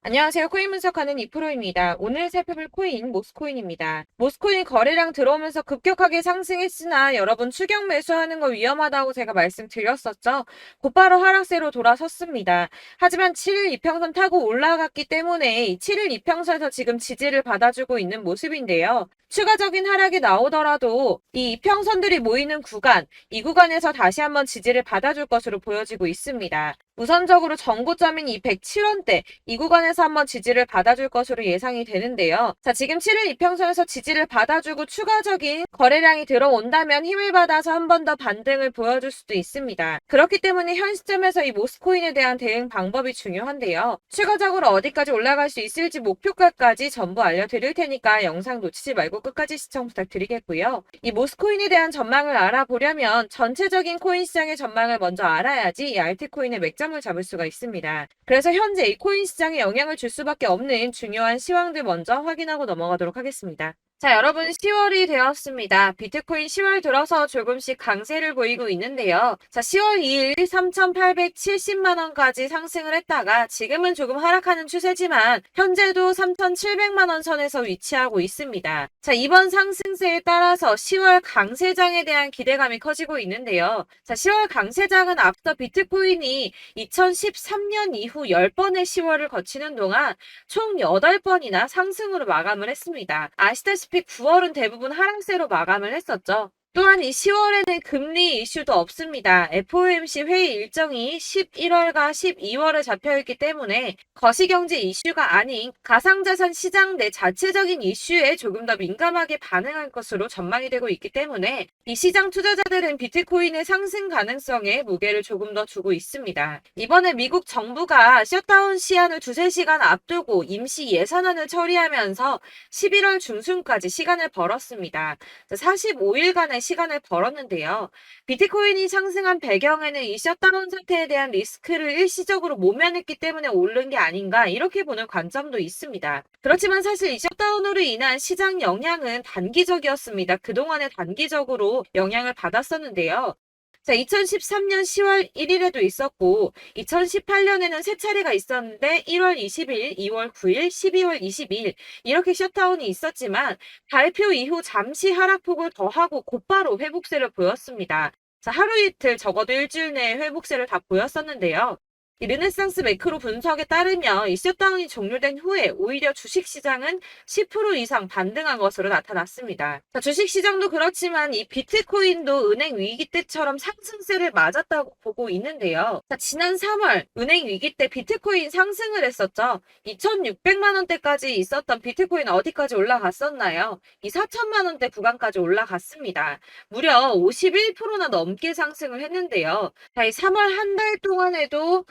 안녕하세요. 코인 분석하는 이프로입니다. 오늘 살펴볼 코인 모스코인입니다. 모스코인 거래량 들어오면서 급격하게 상승했으나 여러분 추격 매수하는 거 위험하다고 제가 말씀드렸었죠. 곧바로 하락세로 돌아섰습니다. 하지만 7일 이평선 타고 올라갔기 때문에 이 7일 이평선에서 지금 지지를 받아주고 있는 모습인데요. 추가적인 하락이 나오더라도 이 이평선들이 모이는 구간, 이 구간에서 다시 한번 지지를 받아줄 것으로 보여지고 있습니다. 우선적으로 전고점인 이 107원대, 이 구간에서 한번 지지를 받아줄 것으로 예상이 되는데요. 자, 지금 7일 이평선에서 지지를 받아주고 추가적인 거래량이 들어온다면 힘을 받아서 한 번 더 반등을 보여줄 수도 있습니다. 그렇기 때문에 현 시점에서 이 모스코인에 대한 대응 방법이 중요한데요. 추가적으로 어디까지 올라갈 수 있을지 목표가까지 전부 알려드릴 테니까 영상 놓치지 말고 끝까지 시청 부탁드리겠고요. 이 모스코인에 대한 전망을 알아보려면 전체적인 코인 시장의 전망을 먼저 알아야지 이 알트코인의 맥점을 잡을 수가 있습니다. 그래서 현재 이 코인 시장에 영향을 줄 수밖에 없는 중요한 시황들 먼저 확인하고 넘어가도록 하겠습니다. 자, 여러분 10월이 되었습니다. 비트코인 10월 들어서 조금씩 강세를 보이고 있는데요. 자, 10월 2일 3,870만 원까지 상승을 했다가 지금은 조금 하락하는 추세지만 현재도 3,700만 원 선에서 위치하고 있습니다. 자, 이번 상승세에 따라서 10월 강세장에 대한 기대감이 커지고 있는데요. 자, 10월 강세장은 앞서 비트코인이 2013년 이후 10번의 10월을 거치는 동안 총 8번이나 상승으로 마감을 했습니다. 아시다시피 9월은 대부분 하락세로 마감을 했었죠. 또한 이 10월에는 금리 이슈도 없습니다. FOMC 회의 일정이 11월과 12월에 잡혀있기 때문에 거시경제 이슈가 아닌 가상자산 시장 내 자체적인 이슈에 조금 더 민감하게 반응할 것으로 전망이 되고 있기 때문에 이 시장 투자자들은 비트코인의 상승 가능성에 무게를 조금 더 두고 있습니다. 이번에 미국 정부가 셧다운 시한을 2~3시간 앞두고 임시 예산안을 처리하면서 11월 중순까지 시간을 벌었습니다. 45일간의 시간을 벌었는데요. 비트코인이 상승한 배경에는 이 셧다운 사태에 대한 리스크를 일시적으로 모면했기 때문에 오른 게 아닌가 이렇게 보는 관점도 있습니다. 그렇지만 사실 이 셧다운으로 인한 시장 영향은 단기적이었습니다. 그동안에 단기적으로 영향을 받았었는데요. 자, 2013년 10월 1일에도 있었고 2018년에는 세 차례가 있었는데 1월 20일, 2월 9일, 12월 22일 이렇게 셧다운이 있었지만 발표 이후 잠시 하락폭을 더하고 곧바로 회복세를 보였습니다. 자, 하루 이틀 적어도 일주일 내에 회복세를 다 보였었는데요. 이 르네상스 매크로 분석에 따르면 이 셧다운이 종료된 후에 오히려 주식시장은 10% 이상 반등한 것으로 나타났습니다. 자, 주식시장도 그렇지만 이 비트코인도 은행 위기 때처럼 상승세를 맞았다고 보고 있는데요. 자, 지난 3월 은행 위기 때 비트코인 상승을 했었죠. 2,600만 원대까지 있었던 비트코인 어디까지 올라갔었나요? 이 4천만 원대 구간까지 올라갔습니다. 무려 51%나 넘게 상승을 했는데요. 자, 이 3월 한 달 동안에도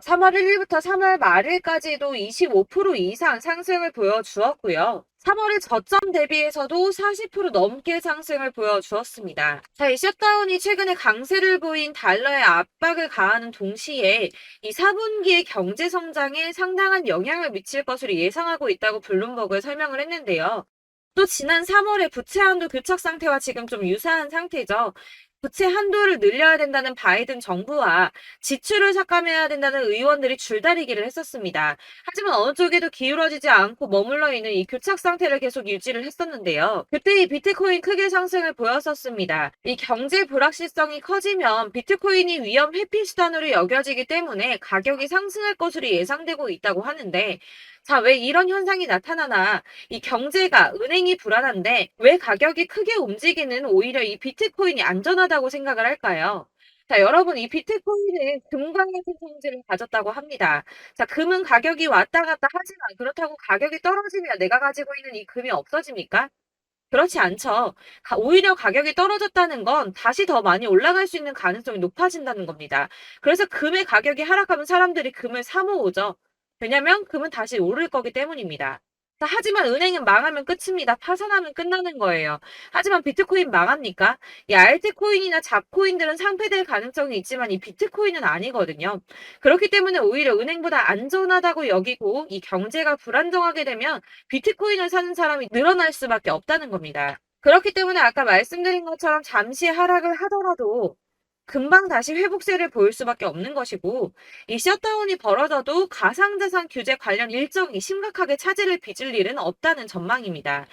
3월 1일부터 3월 말일까지도 25% 이상 상승을 보여주었고요. 3월의 저점 대비해서도 40% 넘게 상승을 보여주었습니다. 자, 이 셧다운이 최근에 강세를 보인 달러에 압박을 가하는 동시에 이 4분기의 경제 성장에 상당한 영향을 미칠 것으로 예상하고 있다고 블룸버그에 설명을 했는데요. 또 지난 3월에 부채 한도 교착 상태와 지금 좀 유사한 상태죠. 부채 한도를 늘려야 된다는 바이든 정부와 지출을 삭감해야 된다는 의원들이 줄다리기를 했었습니다. 하지만 어느 쪽에도 기울어지지 않고 머물러 있는 이 교착 상태를 계속 유지를 했었는데요. 그때 이 비트코인 크게 상승을 보였었습니다. 이 경제 불확실성이 커지면 비트코인이 위험 회피 수단으로 여겨지기 때문에 가격이 상승할 것으로 예상되고 있다고 하는데 자, 왜 이런 현상이 나타나나 이 경제가 은행이 불안한데 왜 가격이 크게 움직이는 오히려 이 비트코인이 안전하다고 생각을 할까요? 자, 여러분, 이 비트코인은 금과 같은 성질을 가졌다고 합니다. 자, 금은 가격이 왔다 갔다 하지만 그렇다고 가격이 떨어지면 내가 가지고 있는 이 금이 없어집니까? 그렇지 않죠. 오히려 가격이 떨어졌다는 건 다시 더 많이 올라갈 수 있는 가능성이 높아진다는 겁니다. 그래서 금의 가격이 하락하면 사람들이 금을 사 모으죠. 왜냐면 금은 다시 오를 거기 때문입니다. 자, 하지만 은행은 망하면 끝입니다. 파산하면 끝나는 거예요. 하지만 비트코인 망합니까? 이 알트코인이나 잡코인들은 상폐될 가능성이 있지만 이 비트코인은 아니거든요. 그렇기 때문에 오히려 은행보다 안전하다고 여기고 이 경제가 불안정하게 되면 비트코인을 사는 사람이 늘어날 수밖에 없다는 겁니다. 그렇기 때문에 아까 말씀드린 것처럼 잠시 하락을 하더라도 금방 다시 회복세를 보일 수밖에 없는 것이고, 이 셧다운이 벌어져도 가상자산 규제 관련 일정이 심각하게 차질을 빚을 일은 없다는 전망입니다.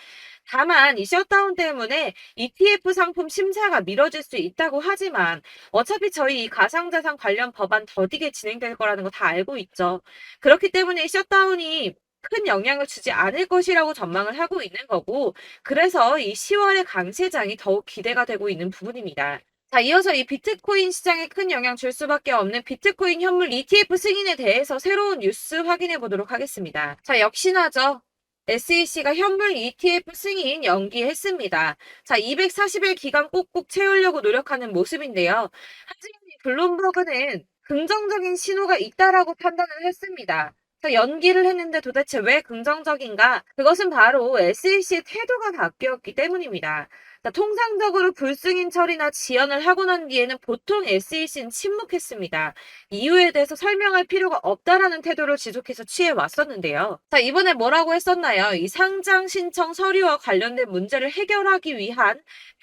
다만 이 셧다운 때문에 ETF 상품 심사가 미뤄질 수 있다고 하지만 어차피 저희 이 가상자산 관련 법안 더디게 진행될 거라는 거 다 알고 있죠. 그렇기 때문에 이 셧다운이 큰 영향을 주지 않을 것이라고 전망을 하고 있는 거고, 그래서 이 10월의 강세장이 더욱 기대가 되고 있는 부분입니다. 자, 이어서 이 비트코인 시장에 큰 영향 줄 수밖에 없는 비트코인 현물 ETF 승인에 대해서 새로운 뉴스 확인해 보도록 하겠습니다. 자, 역시나죠. SEC가 현물 ETF 승인 연기했습니다. 자, 240일 기간 꼭꼭 채우려고 노력하는 모습인데요. 하지만 이 블룸버그는 긍정적인 신호가 있다라고 판단을 했습니다. 자, 연기를 했는데 도대체 왜 긍정적인가? 그것은 바로 SEC의 태도가 바뀌었기 때문입니다. 자, 통상적으로 불승인 처리나 지연을 하고 난 뒤에는 보통 SEC는 침묵했습니다. 이유에 대해서 설명할 필요가 없다라는 태도를 지속해서 취해 왔었는데요. 자, 이번에 뭐라고 했었나요? 이 상장 신청 서류와 관련된 문제를 해결하기 위한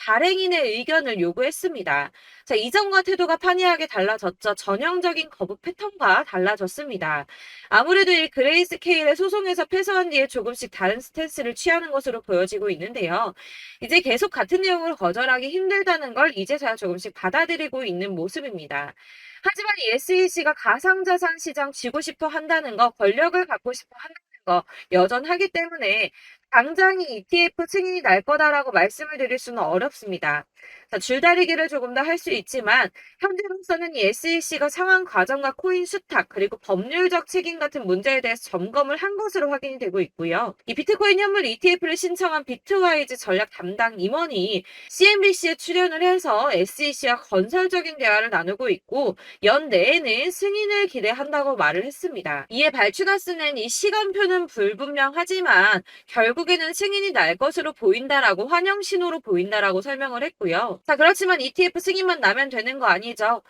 발행인의 의견을 요구했습니다. 자, 이전과 태도가 판이하게 달라졌죠. 전형적인 거부 패턴과 달라졌습니다. 아무래도 이 그레이스케일의 소송에서 패소한 뒤에 조금씩 다른 스탠스를 취하는 것으로 보여지고 있는데요. 이제 계속 같은 내용을 거절하기 힘들다는 걸 이제서야 조금씩 받아들이고 있는 모습입니다. 하지만 이 SEC가 가상자산 시장 쥐고 싶어 한다는 거, 권력을 갖고 싶어 한다는 거 여전하기 때문에 당장이 ETF 승인이 날 거다라고 말씀을 드릴 수는 어렵습니다. 자, 줄다리기를 조금 더 할 수 있지만 현재로서는 이 SEC가 상한 과정과 코인 수탁 그리고 법률적 책임 같은 문제에 대해서 점검을 한 것으로 확인이 되고 있고요. 이 비트코인 현물 ETF를 신청한 비트와이즈 전략 담당 임원이 CNBC에 출연을 해서 SEC와 건설적인 대화를 나누고 있고 연내에는 승인을 기대한다고 말을 했습니다. 이에 발추가스는 이 시간표는 불분명하지만 결국에는 승인이 날 것으로 보인다라고 환영 신호로 보인다라고 설명을 했고요. 자, 그렇지만 ETF 승인만 나면 되는 거 아니죠.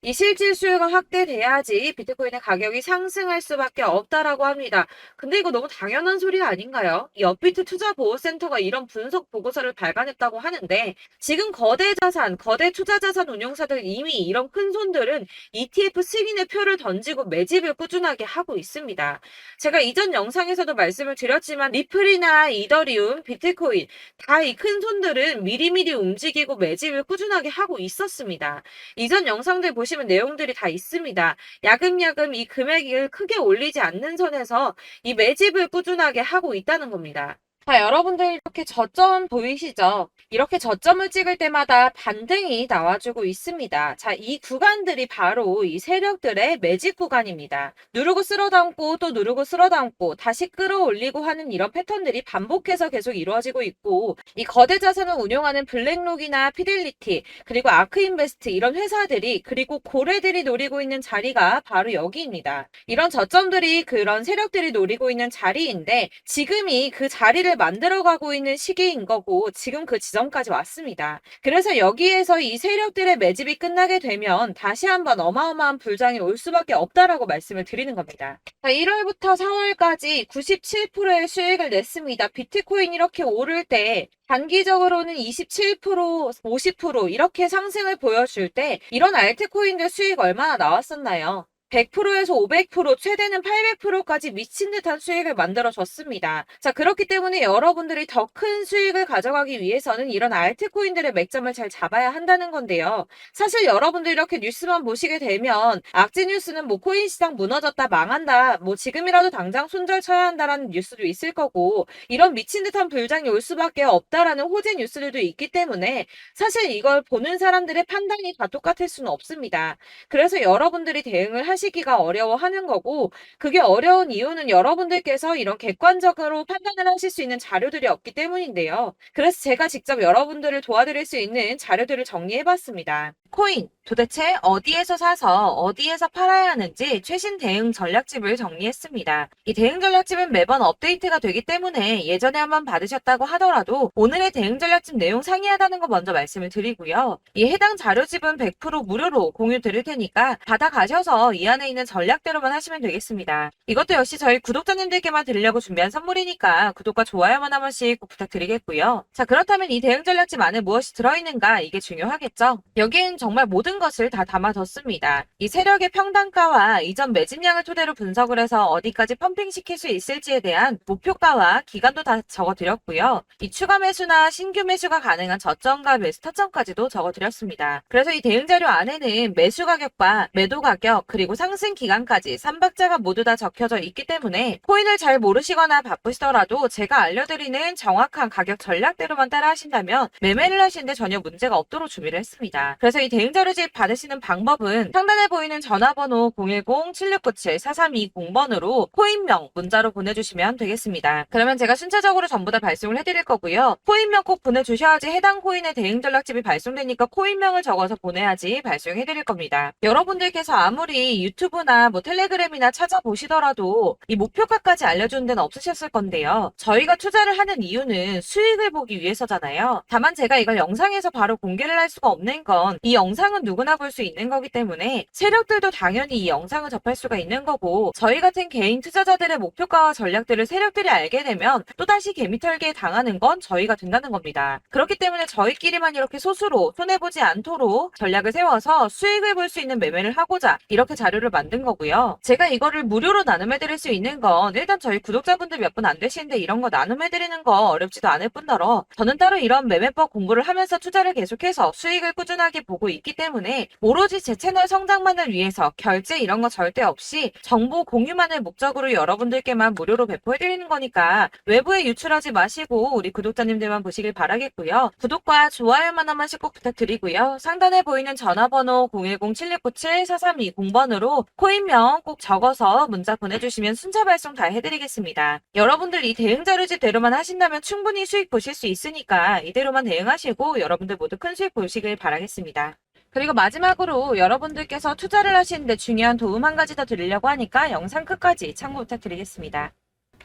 이 실질 수요가 확대돼야지 비트코인의 가격이 상승할 수밖에 없다라고 합니다. 근데 이거 너무 당연한 소리 아닌가요? 이 업비트 투자보호센터가 이런 분석 보고서를 발간했다고 하는데 지금 거대 자산, 거대 투자자산 운용사들 이미 이런 큰 손들은 ETF 승인의 표를 던지고 매집을 꾸준하게 하고 있습니다. 제가 이전 영상에서도 말씀을 드렸지만 리플이나 이더리움, 비트코인 다 이 큰 손들은 미리미리 움직이고 매집을 꾸준하게 하고 있었습니다. 이전 영상들 보시면 내용들이 다 있습니다. 야금야금 이 금액을 크게 올리지 않는 선에서 이 매집을 꾸준하게 하고 있다는 겁니다. 자, 여러분들 이렇게 저점 보이시죠? 이렇게 저점을 찍을 때마다 반등이 나와주고 있습니다. 자, 이 구간들이 바로 이 세력들의 매집 구간입니다. 누르고 쓸어담고 또 누르고 쓸어담고 다시 끌어올리고 하는 이런 패턴들이 반복해서 계속 이루어지고 있고 이 거대 자산을 운용하는 블랙록이나 피델리티 그리고 아크인베스트 이런 회사들이 그리고 고래들이 노리고 있는 자리가 바로 여기입니다. 이런 저점들이 그런 세력들이 노리고 있는 자리인데 지금이 그 자리를 만들어가고 있는 시기인 거고 지금 그 지점까지 왔습니다. 그래서 여기에서 이 세력들의 매집이 끝나게 되면 다시 한번 어마어마한 불장이 올 수밖에 없다라고 말씀을 드리는 겁니다. 자, 1월부터 4월까지 97%의 수익을 냈습니다. 비트코인 이렇게 오를 때 단기적으로는 27%, 50% 이렇게 상승을 보여줄 때 이런 알트코인들 수익 얼마나 나왔었나요? 100%에서 500%, 최대는 800%까지 미친 듯한 수익을 만들어줬습니다. 자, 그렇기 때문에 여러분들이 더 큰 수익을 가져가기 위해서는 이런 알트코인들의 맥점을 잘 잡아야 한다는 건데요. 사실 여러분들 이렇게 뉴스만 보시게 되면 악재 뉴스는 뭐 코인 시장 무너졌다, 망한다, 뭐 지금이라도 당장 손절 쳐야 한다라는 뉴스도 있을 거고 이런 미친 듯한 불장이 올 수밖에 없다라는 호재 뉴스들도 있기 때문에 사실 이걸 보는 사람들의 판단이 다 똑같을 수는 없습니다. 그래서 여러분들이 대응을 하시기가 어려워하는 거고 그게 어려운 이유는 여러분들께서 이런 객관적으로 판단을 하실 수 있는 자료들이 없기 때문인데요. 그래서 제가 직접 여러분들을 도와드릴 수 있는 자료들을 정리해봤습니다. 코인 도대체 어디에서 사서 어디에서 팔아야 하는지 최신 대응 전략집을 정리했습니다. 이 대응 전략집은 매번 업데이트가 되기 때문에 예전에 한번 받으셨다고 하더라도 오늘의 대응 전략집 내용 상이하다는 거 먼저 말씀을 드리고요. 이 해당 자료집은 100% 무료로 공유 드릴 테니까 받아가셔서 이 이 안에 있는 전략대로만 하시면 되겠습니다. 이것도 역시 저희 구독자님들께만 드리려고 준비한 선물이니까 구독과 좋아요만 한 번씩 꼭 부탁드리겠고요. 자, 그렇다면 이 대응 전략집 안에 무엇이 들어있는가, 이게 중요하겠죠? 여기엔 정말 모든 것을 다 담아뒀습니다. 이 세력의 평단가와 이전 매집량을 토대로 분석을 해서 어디까지 펌핑시킬 수 있을지에 대한 목표가와 기간도 다 적어드렸고요. 이 추가 매수나 신규 매수가 가능한 저점과 매수 타점까지도 적어드렸습니다. 그래서 이 대응 자료 안에는 매수 가격과 매도 가격 그리고 상승 기간까지 3박자가 모두 다 적혀져 있기 때문에 코인을 잘 모르시거나 바쁘시더라도 제가 알려드리는 정확한 가격 전략대로만 따라 하신다면 매매를 하시는데 전혀 문제가 없도록 준비를 했습니다. 그래서 이 대응 자료집 받으시는 방법은 상단에 보이는 전화번호 010-7697-4320번으로 코인명 문자로 보내주시면 되겠습니다. 그러면 제가 순차적으로 전부 다 발송을 해드릴 거고요. 코인명 꼭 보내주셔야지 해당 코인의 대응 전략집이 발송되니까 코인명을 적어서 보내야지 발송해드릴 겁니다. 여러분들께서 아무리 유튜브나 텔레그램이나 찾아보시더라도 이 목표가까지 알려주는 데는 없으셨을 건데요. 저희가 투자를 하는 이유는 수익을 보기 위해서잖아요. 다만 제가 이걸 영상에서 바로 공개를 할 수가 없는 건 이 영상은 누구나 볼 수 있는 거기 때문에 세력들도 당연히 이 영상을 접할 수가 있는 거고, 저희 같은 개인 투자자들의 목표가와 전략들을 세력들이 알게 되면 또다시 개미털기에 당하는 건 저희가 된다는 겁니다. 그렇기 때문에 저희끼리만 이렇게 소수로 손해보지 않도록 전략을 세워서 수익을 볼 수 있는 매매를 하고자 이렇게 자료를 만든 거고요. 제가 이거를 무료로 나눔해드릴 수 있는 건 일단 저희 구독자분들 몇 분 안 되시는데 이런 거 나눔해드리는 거 어렵지도 않을 뿐더러 저는 따로 이런 매매법 공부를 하면서 투자를 계속해서 수익을 꾸준하게 보고 있기 때문에 오로지 제 채널 성장만을 위해서 결제 이런 거 절대 없이 정보 공유만을 목적으로 여러분들께만 무료로 배포해드리는 거니까 외부에 유출하지 마시고 우리 구독자님들만 보시길 바라겠고요. 구독과 좋아요만 한 번씩 꼭 부탁드리고요. 상단에 보이는 전화번호 010-7697-4320번으로 코인명 꼭 적어서 문자 보내주시면 순차 발송 다 해드리겠습니다. 여러분들 이 대응 자료집대로만 하신다면 충분히 수익 보실 수 있으니까 이대로만 대응하시고 여러분들 모두 큰 수익 보시길 바라겠습니다. 그리고 마지막으로 여러분들께서 투자를 하시는데 중요한 도움 한 가지 더 드리려고 하니까 영상 끝까지 참고 부탁드리겠습니다.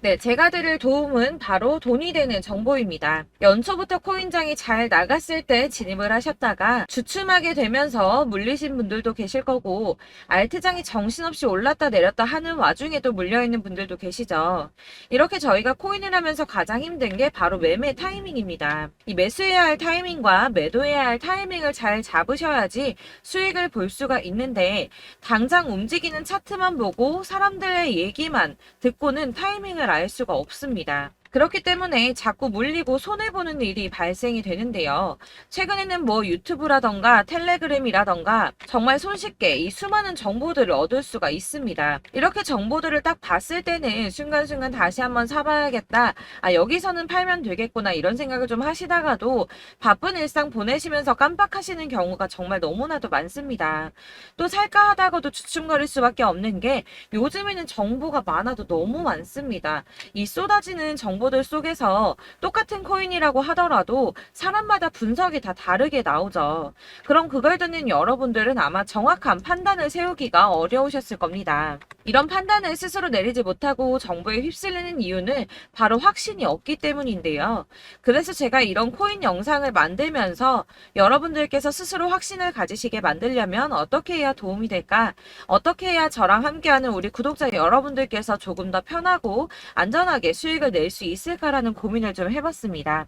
네, 제가 드릴 도움은 바로 돈이 되는 정보입니다. 연초부터 코인장이 잘 나갔을 때 진입을 하셨다가 주춤하게 되면서 물리신 분들도 계실 거고, 알트장이 정신없이 올랐다 내렸다 하는 와중에도 물려있는 분들도 계시죠. 이렇게 저희가 코인을 하면서 가장 힘든 게 바로 매매 타이밍입니다. 이 매수해야 할 타이밍과 매도해야 할 타이밍을 잘 잡으셔야지 수익을 볼 수가 있는데, 당장 움직이는 차트만 보고 사람들의 얘기만 듣고는 타이밍을 알 수가 없습니다. 그렇기 때문에 자꾸 물리고 손해보는 일이 발생이 되는데요. 최근에는 유튜브라던가 텔레그램이라던가 정말 손쉽게 이 수많은 정보들을 얻을 수가 있습니다. 이렇게 정보들을 딱 봤을 때는 순간순간 다시 한번 사봐야겠다, 여기서는 팔면 되겠구나 이런 생각을 좀 하시다가도 바쁜 일상 보내시면서 깜빡하시는 경우가 정말 너무나도 많습니다. 또 살까 하다가도 주춤거릴 수밖에 없는 게 요즘에는 정보가 많아도 너무 많습니다. 이 쏟아지는 정보들 속에서 똑같은 코인이라고 하더라도 사람마다 분석이 다 다르게 나오죠. 그럼 그걸 듣는 여러분들은 아마 정확한 판단을 세우기가 어려우셨을 겁니다. 이런 판단을 스스로 내리지 못하고 정보에 휩쓸리는 이유는 바로 확신이 없기 때문인데요. 그래서 제가 이런 코인 영상을 만들면서 여러분들께서 스스로 확신을 가지시게 만들려면 어떻게 해야 도움이 될까? 어떻게 해야 저랑 함께하는 우리 구독자 여러분들께서 조금 더 편하고 안전하게 수익을 낼 수 있을까라는 고민을 좀 해봤습니다.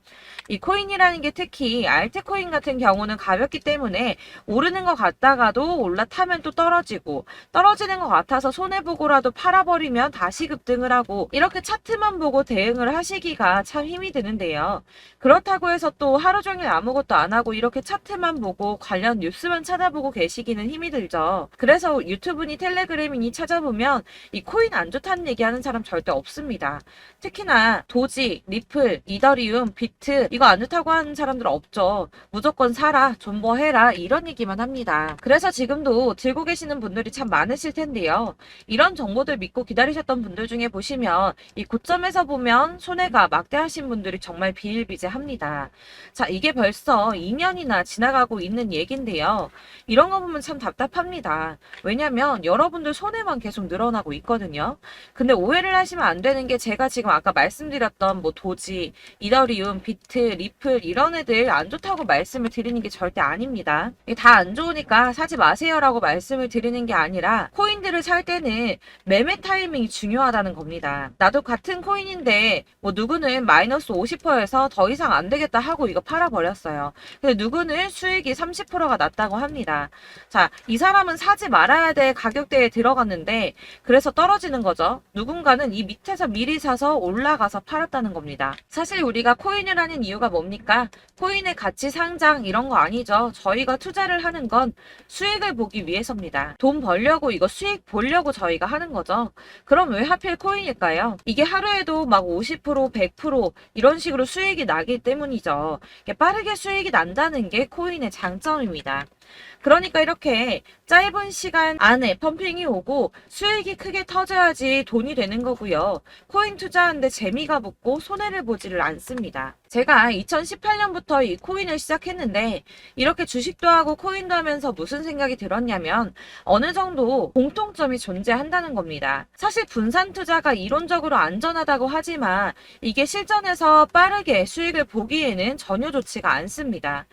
이 코인이라는 게 특히 알트코인 같은 경우는 가볍기 때문에 오르는 것 같다가도 올라타면 또 떨어지고, 떨어지는 것 같아서 손해보고라도 팔아버리면 다시 급등을 하고, 이렇게 차트만 보고 대응을 하시기가 참 힘이 드는데요. 그렇다고 해서 또 하루 종일 아무것도 안 하고 이렇게 차트만 보고 관련 뉴스만 찾아보고 계시기는 힘이 들죠. 그래서 유튜브니 텔레그램이니 찾아보면 이 코인 안 좋다는 얘기하는 사람 절대 없습니다. 특히나 도지, 리플, 이더리움, 비트 이거 안 좋다고 하는 사람들 없죠. 무조건 사라, 존버해라 이런 얘기만 합니다. 그래서 지금도 들고 계시는 분들이 참 많으실 텐데요. 이런 정보들 믿고 기다리셨던 분들 중에 보시면 이 고점에서 보면 손해가 막대하신 분들이 정말 비일비재합니다. 자, 이게 벌써 2년이나 지나가고 있는 얘긴데요. 이런 거 보면 참 답답합니다. 왜냐면 여러분들 손해만 계속 늘어나고 있거든요. 근데 오해를 하시면 안 되는 게 제가 지금 아까 말씀드렸던 말씀드렸던 뭐 도지, 이더리움, 비트, 리플 이런 애들 안 좋다고 말씀을 드리는 게 절대 아닙니다. 이게 다 안 좋으니까 사지 마세요라고 말씀을 드리는 게 아니라 코인들을 살 때는 매매 타이밍이 중요하다는 겁니다. 나도 같은 코인인데 뭐 누구는 마이너스 50%에서 더 이상 안 되겠다 하고 이거 팔아버렸어요. 근데 누구는 수익이 30%가 났다고 합니다. 자, 이 사람은 사지 말아야 될 가격대에 들어갔는데 그래서 떨어지는 거죠. 누군가는 이 밑에서 미리 사서 올라가서 팔았다는 겁니다. 사실 우리가 코인을 하는 이유가 뭡니까? 코인의 가치 상장 이런 거 아니죠. 저희가 투자를 하는 건 수익을 보기 위해서입니다. 돈 벌려고 이거 수익 보려고 저희가 하는 거죠. 그럼 왜 하필 코인일까요? 이게 하루에도 막 50%, 100% 이런 식으로 수익이 나기 때문이죠. 빠르게 수익이 난다는 게 코인의 장점입니다. 그러니까 이렇게 짧은 시간 안에 펌핑이 오고 수익이 크게 터져야지 돈이 되는 거고요. 코인 투자하는데 재미가 붙고 손해를 보지를 않습니다. 제가 2018년부터 이 코인을 시작했는데 이렇게 주식도 하고 코인도 하면서 무슨 생각이 들었냐면 어느 정도 공통점이 존재한다는 겁니다. 사실 분산 투자가 이론적으로 안전하다고 하지만 이게 실전에서 빠르게 수익을 보기에는 전혀 좋지가 않습니다.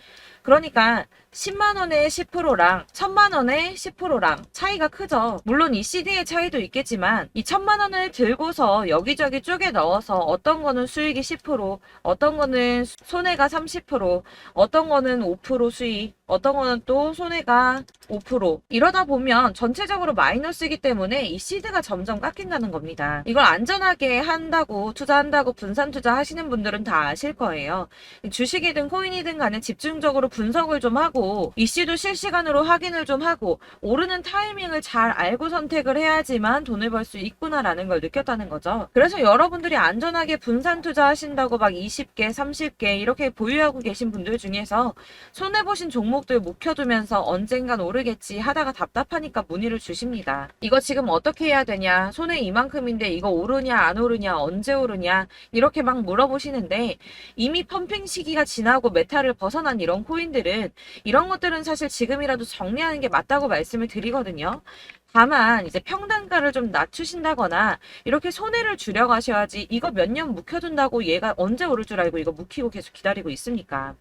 그러니까 10만 원의 10%랑 1000만 원의 10%랑 차이가 크죠. 물론 이 CD의 차이도 있겠지만 이 1000만 원을 들고서 여기저기 쪼개 넣어서 어떤 거는 수익이 10%, 어떤 거는 손해가 30%, 어떤 거는 5% 수익, 어떤 거는 또 손해가 5%. 이러다 보면 전체적으로 마이너스이기 때문에 이 시드가 점점 깎인다는 겁니다. 이걸 안전하게 한다고 투자한다고 분산 투자 하시는 분들은 다 아실 거예요. 주식이든 코인이든 간에 집중적으로 분석을 좀 하고 이슈도 실시간으로 확인을 좀 하고 오르는 타이밍을 잘 알고 선택을 해야지만 돈을 벌 수 있구나라는 걸 느꼈다는 거죠. 그래서 여러분들이 안전하게 분산 투자하신다고 막 20개, 30개 이렇게 보유하고 계신 분들 중에서 손해보신 종목들 묵혀두면서 언젠간 오르겠지 하다가 답답하니까 문의를 주십니다. 이거 지금 어떻게 해야 되냐? 손해 이만큼인데 이거 오르냐 안 오르냐 언제 오르냐 이렇게 막 물어보시는데 이미 펌핑 시기가 지나고 메타를 벗어난 이런 코인들은 이런 것들은 사실 지금이라도 정리하는 게 맞다고 말씀을 드리거든요. 다만 이제 평단가를 좀 낮추신다거나 이렇게 손해를 줄여가셔야지 이거 몇 년 묵혀둔다고 얘가 언제 오를 줄 알고 이거 묵히고 계속 기다리고 있습니까?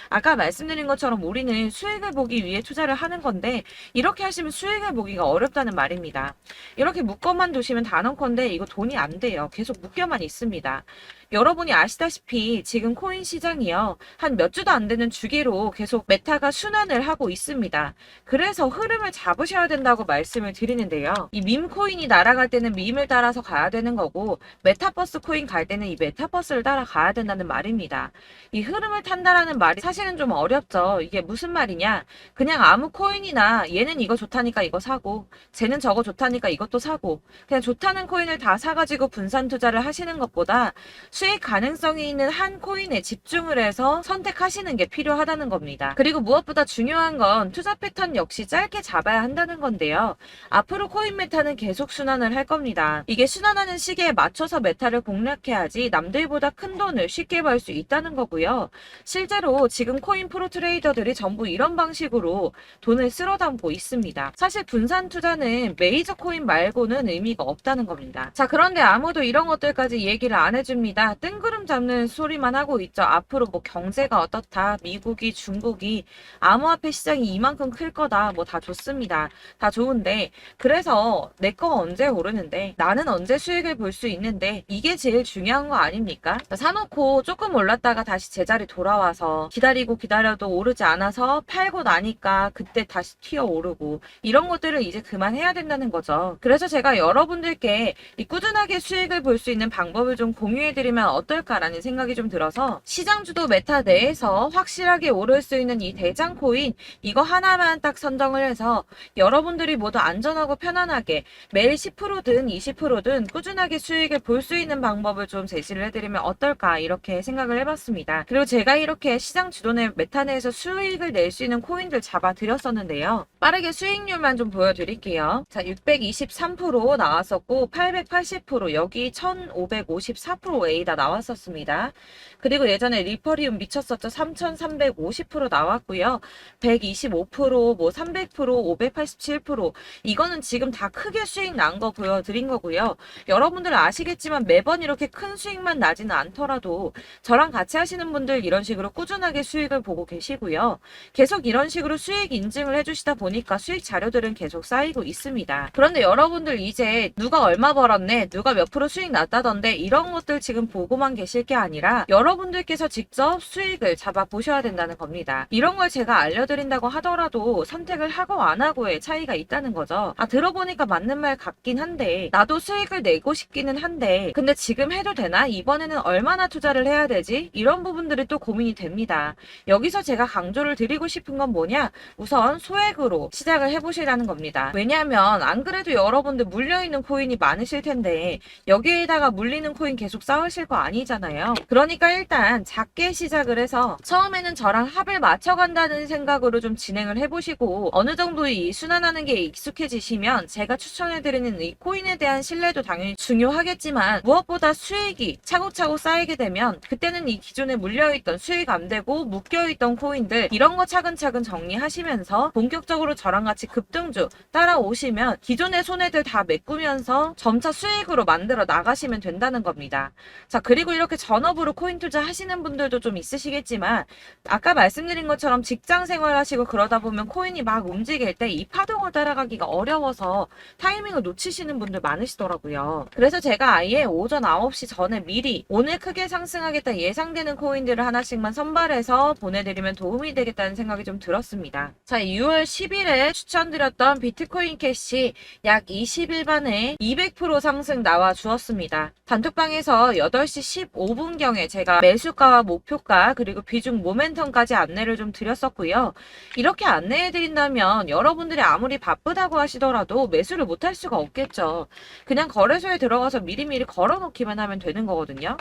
아까 말씀드린 것처럼 우리는 수익을 보기 위해 투자를 하는 건데 이렇게 하시면 수익을 보기가 어렵다는 말입니다. 이렇게 묶어만 두시면 단언컨대 이거 돈이 안 돼요. 계속 묶여만 있습니다. 여러분이 아시다시피 지금 코인 시장이요. 한 몇 주도 안 되는 주기로 계속 메타가 순환을 하고 있습니다. 그래서 흐름을 잡으셔야 된다고 말씀을 드리는데요. 이 밈 코인이 날아갈 때는 밈을 따라서 가야 되는 거고 메타버스 코인 갈 때는 이 메타버스를 따라가야 된다는 말입니다. 이 흐름을 탄다라는 말이 사실은 좀 어렵죠. 이게 무슨 말이냐? 그냥 아무 코인이나 얘는 이거 좋다니까 이거 사고 쟤는 저거 좋다니까 이것도 사고 그냥 좋다는 코인을 다 사가지고 분산 투자를 하시는 것보다 수익 가능성이 있는 한 코인에 집중을 해서 선택하시는 게 필요하다는 겁니다. 그리고 무엇보다 중요한 건 투자 패턴 역시 짧게 잡아야 한다는 건데요. 앞으로 코인 메타는 계속 순환을 할 겁니다. 이게 순환하는 시기에 맞춰서 메타를 공략해야지 남들보다 큰 돈을 쉽게 벌 수 있다는 거고요. 실제로 지금 코인 프로 트레이더들이 전부 이런 방식으로 돈을 쓸어 담고 있습니다. 사실 분산 투자는 메이저 코인 말고는 의미가 없다는 겁니다. 자, 그런데 아무도 이런 것들까지 얘기를 안 해줍니다. 뜬구름 잡는 소리만 하고 있죠. 앞으로 뭐 경제가 어떻다, 미국이, 중국이, 암호화폐 시장이 이만큼 클 거다, 뭐 다 좋습니다. 다 좋은데 그래서 내 거 언제 오르는데 나는 언제 수익을 볼 수 있는데 이게 제일 중요한 거 아닙니까? 사놓고 조금 올랐다가 다시 제자리 돌아와서 기다리고 기다려도 오르지 않아서 팔고 나니까 그때 다시 튀어 오르고 이런 것들을 이제 그만해야 된다는 거죠. 그래서 제가 여러분들께 이 꾸준하게 수익을 볼 수 있는 방법을 좀 공유해드리면 어떨까라는 생각이 좀 들어서 시장주도 메타 내에서 확실하게 오를 수 있는 이 대장 코인 이거 하나만 딱 선정을 해서 여러분들이 모두 안전하고 편안하게 매일 10%든 20%든 꾸준하게 수익을 볼 수 있는 방법을 좀 제시를 해드리면 어떨까 이렇게 생각을 해봤습니다. 그리고 제가 이렇게 시장 주도내 메타 내에서 수익을 낼 수 있는 코인들 잡아드렸었는데요. 빠르게 수익률만 좀 보여드릴게요. 자, 623% 나왔었고 880% 여기 1554%A 다 나왔었습니다. 그리고 예전에 리퍼리움 미쳤었죠. 3350% 나왔고요. 125%, 뭐 300%, 587% 이건 이거는 지금 다 크게 수익 난 거 보여드린 거고요. 여러분들 아시겠지만 매번 이렇게 큰 수익만 나지는 않더라도 저랑 같이 하시는 분들 이런 식으로 꾸준하게 수익을 보고 계시고요. 계속 이런 식으로 수익 인증을 해주시다 보니까 수익 자료들은 계속 쌓이고 있습니다. 그런데 여러분들 이제 누가 얼마 벌었네, 누가 몇 프로 수익 났다던데 이런 것들 지금 보고만 계실 게 아니라 여러분들께서 직접 수익을 잡아 보셔야 된다는 겁니다. 이런 걸 제가 알려드린다고 하더라도 선택을 하고 안 하고의 차이가 있다는 거죠. 들어보니까 맞는 말 같긴 한데 나도 수익을 내고 싶기는 한데 근데 지금 해도 되나? 이번에는 얼마나 투자를 해야 되지? 이런 부분들이 또 고민이 됩니다. 여기서 제가 강조를 드리고 싶은 건 뭐냐? 우선 소액으로 시작을 해보시라는 겁니다. 왜냐하면 안 그래도 여러분들 물려있는 코인이 많으실 텐데 여기에다가 물리는 코인 계속 쌓으실 거 아니잖아요. 그러니까 일단 작게 시작을 해서 처음에는 저랑 합을 맞춰간다는 생각으로 좀 진행을 해보시고 어느 정도 이 순환하는 게 익숙해지시면 제가 추천해드리는 이 코인에 대한 신뢰도 당연히 중요하겠지만 무엇보다 수익이 차곡차곡 쌓이게 되면 그때는 이 기존에 물려있던 수익 안 되고 묶여있던 코인들 이런 거 차근차근 정리하시면서 본격적으로 저랑 같이 급등주 따라오시면 기존의 손해들 다 메꾸면서 점차 수익으로 만들어 나가시면 된다는 겁니다. 자, 그리고 이렇게 전업으로 코인 투자 하시는 분들도 좀 있으시겠지만 아까 말씀드린 것처럼 직장 생활 하시고 그러다 보면 코인이 막 움직일 때 이 파동을 따라가기가 어려워서 타이밍을 놓치시는 분들 많으시더라고요. 그래서 제가 아예 오전 9시 전에 미리 오늘 크게 상승하겠다 예상되는 코인들을 하나씩만 선발해서 보내드리면 도움이 되겠다는 생각이 좀 들었습니다. 자, 6월 10일에 추천드렸던 비트코인 캐시 약 20일 만에 200% 상승 나와 주었습니다. 단톡방에서 8시 15분경에 제가 매수가와 목표가 그리고 비중 모멘텀까지 안내를 좀 드렸었고요. 이렇게 안내해드린다면 여러분들이 아무리 바쁘다고 하시더라도 매수를 못할 수가 없겠죠. 그냥 거래소에 들어가서 미리미리 걸어놓기만 하면 되는 거거든요.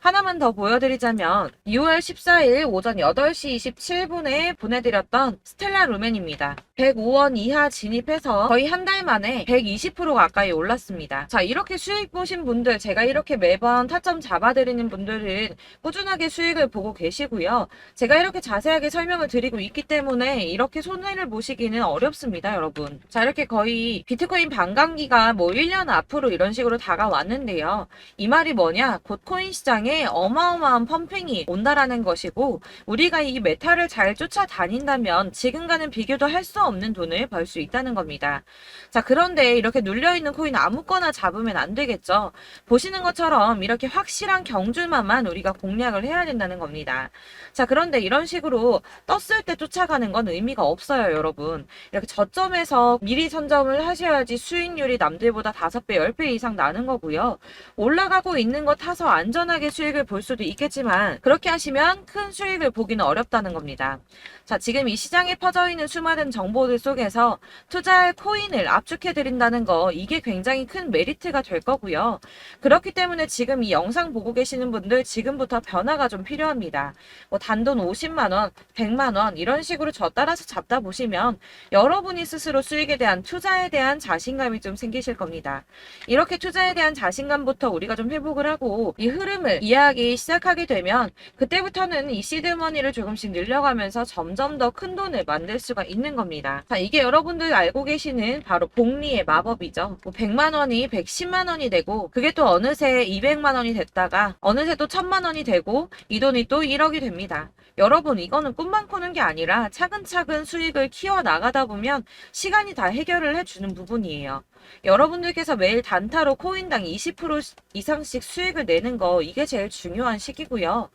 하나만 더 보여드리자면 6월 14일 오전 8시 27분에 보내드렸던 스텔라 루멘입니다. 105원 이하 진입해서 거의 한 달 만에 120% 가까이 올랐습니다. 자, 이렇게 수익 보신 분들, 제가 이렇게 매번 타점 잡아드리는 분들은 꾸준하게 수익을 보고 계시고요. 제가 이렇게 자세하게 설명을 드리고 있기 때문에 이렇게 손해를 보시기는 어렵습니다, 여러분. 자, 이렇게 거의 비트코인 반감기가 뭐 1년 앞으로 이런 식으로 다가왔는데요. 이 말이 뭐냐? 곧 코인 시장에 어마어마한 펌핑이 온다라는 것이고 우리가 이 메타를 잘 쫓아다닌다면 지금과는 비교도 할 수 없는 돈을 벌 수 있다는 겁니다. 자, 그런데 이렇게 눌려있는 코인 아무거나 잡으면 안 되겠죠. 보시는 것처럼 이렇게 확실한 경주만만 우리가 공략을 해야 된다는 겁니다. 자, 그런데 이런 식으로 떴을 때 쫓아가는 건 의미가 없어요, 여러분. 이렇게 저점에서 미리 선점을 하셔야지 수익률이 남들보다 5배, 10배 이상 나는 거고요. 올라가고 있는 거 타서 안전하게 수익을 볼 수도 있겠지만 그렇게 하시면 큰 수익을 보기는 어렵다는 겁니다. 자, 지금 이 시장에 퍼져 있는 수많은 정보들 속에서 투자할 코인을 압축해 드린다는 거 이게 굉장히 큰 메리트가 될 거고요. 그렇기 때문에 지금 이 영상 보고 계시는 분들 지금부터 변화가 좀 필요합니다. 뭐 단돈 50만 원, 100만 원 이런 식으로 저 따라서 잡다 보시면 여러분이 스스로 수익에 대한 투자에 대한 자신감이 좀 생기실 겁니다. 이렇게 투자에 대한 자신감부터 우리가 좀 회복을 하고 이 흐름을 이해하기 시작하게 되면 그때부터는 이 시드머니를 조금씩 늘려가면서 점점 더 큰 돈을 만들 수가 있는 겁니다. 자, 이게 여러분들 알고 계시는 바로 복리의 마법이죠. 뭐 100만 원이 110만 원이 되고 그게 또 어느새 200만 원이 됐다가 어느새 또 1000만 원이 되고 이 돈이 또 1억이 됩니다. 여러분, 이거는 꿈만 꾸는 게 아니라 차근차근 수익을 키워 나가다 보면 시간이 다 해결을 해주는 부분이에요. 여러분들께서 매일 단타로 코인당 20% 이상씩 수익을 내는 거 이게 제일 중요한 시기고요.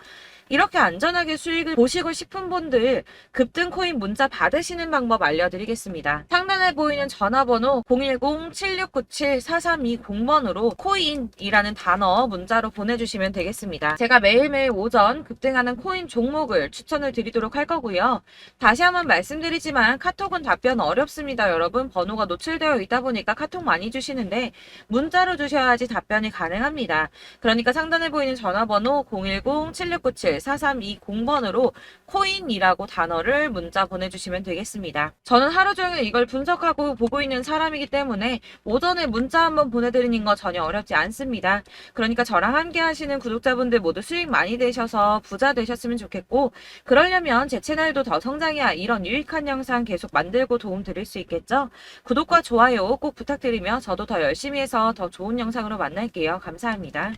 이렇게 안전하게 수익을 보시고 싶은 분들 급등 코인 문자 받으시는 방법 알려드리겠습니다. 상단에 보이는 전화번호 010-7697-4320번으로 코인이라는 단어 문자로 보내주시면 되겠습니다. 제가 매일매일 오전 급등하는 코인 종목을 추천을 드리도록 할 거고요. 다시 한번 말씀드리지만 카톡은 답변 어렵습니다. 여러분, 번호가 노출되어 있다 보니까 카톡 카톡 많이 주시는데 문자로 주셔야지 답변이 가능합니다. 그러니까 상단에 보이는 전화번호 010-7697-4320번으로 코인이라고 단어를 문자 보내주시면 되겠습니다. 저는 하루 종일 이걸 분석하고 보고 있는 사람이기 때문에 오전에 문자 한번 보내드리는 거 전혀 어렵지 않습니다. 그러니까 저랑 함께 하시는 구독자분들 모두 수익 많이 되셔서 부자 되셨으면 좋겠고, 그러려면 제 채널도 더 성장해야 이런 유익한 영상 계속 만들고 도움 드릴 수 있겠죠? 구독과 좋아요 꼭 부탁드리며 저도 더 열심히 해서 더 좋은 영상으로 만날게요. 감사합니다.